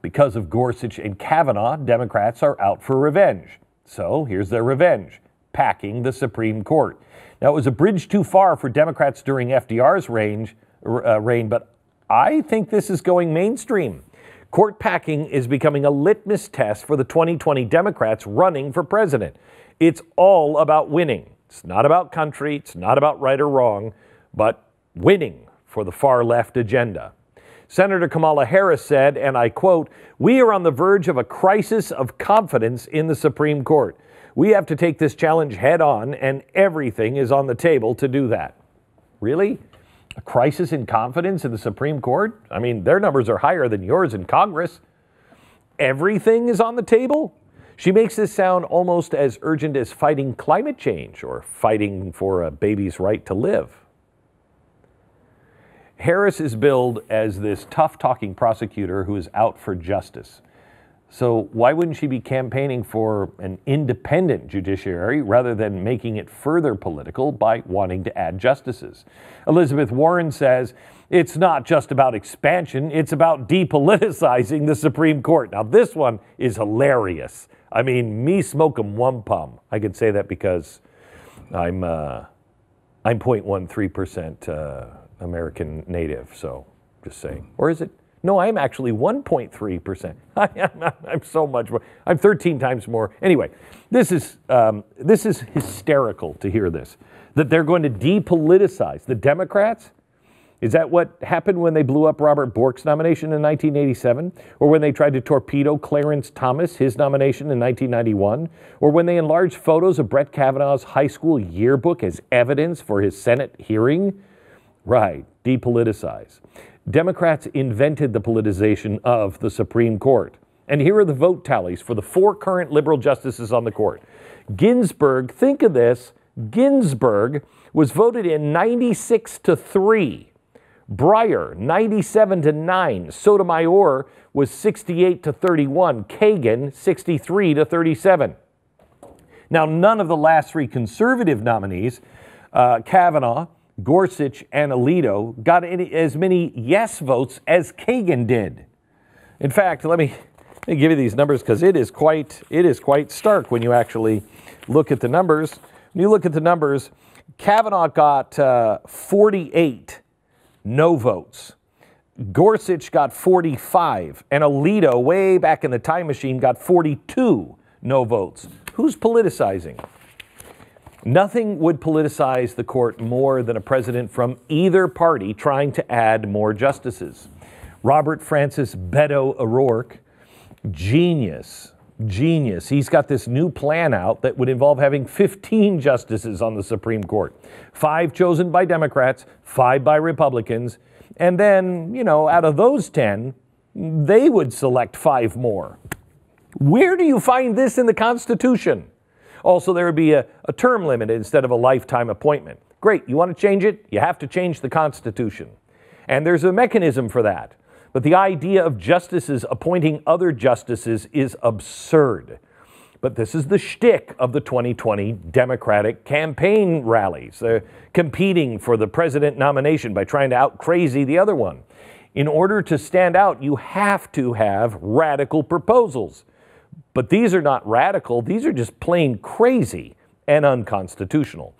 Because of Gorsuch and Kavanaugh, Democrats are out for revenge. So here's their revenge: packing the Supreme Court. Now, it was a bridge too far for Democrats during FDR's reign, but I think this is going mainstream. Court packing is becoming a litmus test for the 2020 Democrats running for president. It's all about winning. It's not about country. It's not about right or wrong, but winning for the far left agenda. Senator Kamala Harris said, and I quote, "We are on the verge of a crisis of confidence in the Supreme Court. We have to take this challenge head on, and everything is on the table to do that." Really? A crisis in confidence in the Supreme Court? I mean, their numbers are higher than yours in Congress. Everything is on the table? She makes this sound almost as urgent as fighting climate change or fighting for a baby's right to live. Harris is billed as this tough-talking prosecutor who is out for justice. So why wouldn't she be campaigning for an independent judiciary rather than making it further political by wanting to add justices? Elizabeth Warren says it's not just about expansion, it's about depoliticizing the Supreme Court. Now, this one is hilarious. I mean, me smoke 'em wampum. I can say that because I'm 0.13% American native, so just saying. Or is it? No, I'm actually 1.3%. I'm so much more. I'm 13 times more. Anyway, this is hysterical to hear this, that they're going to depoliticize the Democrats. Is that what happened when they blew up Robert Bork's nomination in 1987? Or when they tried to torpedo Clarence Thomas, his nomination in 1991? Or when they enlarged photos of Brett Kavanaugh's high school yearbook as evidence for his Senate hearing? Right, depoliticize. Democrats invented the politicization of the Supreme Court. And here are the vote tallies for the 4 current liberal justices on the court. Ginsburg, think of this, Ginsburg was voted in 96-3. Breyer, 97-9. Sotomayor was 68-31. Kagan, 63-37. Now, none of the last 3 conservative nominees, Kavanaugh, Gorsuch, and Alito, got as many yes votes as Kagan did. In fact, let me give you these numbers because it is quite stark when you actually look at the numbers. When you look at the numbers, Kavanaugh got 48 no votes. Gorsuch got 45, and Alito, way back in the time machine, got 42 no votes. Who's politicizing? Nothing would politicize the court more than a president from either party trying to add more justices. Robert Francis Beto O'Rourke, genius. He's got this new plan out that would involve having 15 justices on the Supreme Court. 5 chosen by Democrats, 5 by Republicans, and then, out of those 10, they would select 5 more. Where do you find this in the Constitution? Also, there would be a term limit instead of a lifetime appointment. Great, you want to change it? You have to change the Constitution. And there's a mechanism for that. But the idea of justices appointing other justices is absurd. But this is the shtick of the 2020 Democratic campaign rallies. They're competing for the president nomination by trying to out-crazy the other one. In order to stand out, you have to have radical proposals. But these are not radical. These are just plain crazy and unconstitutional.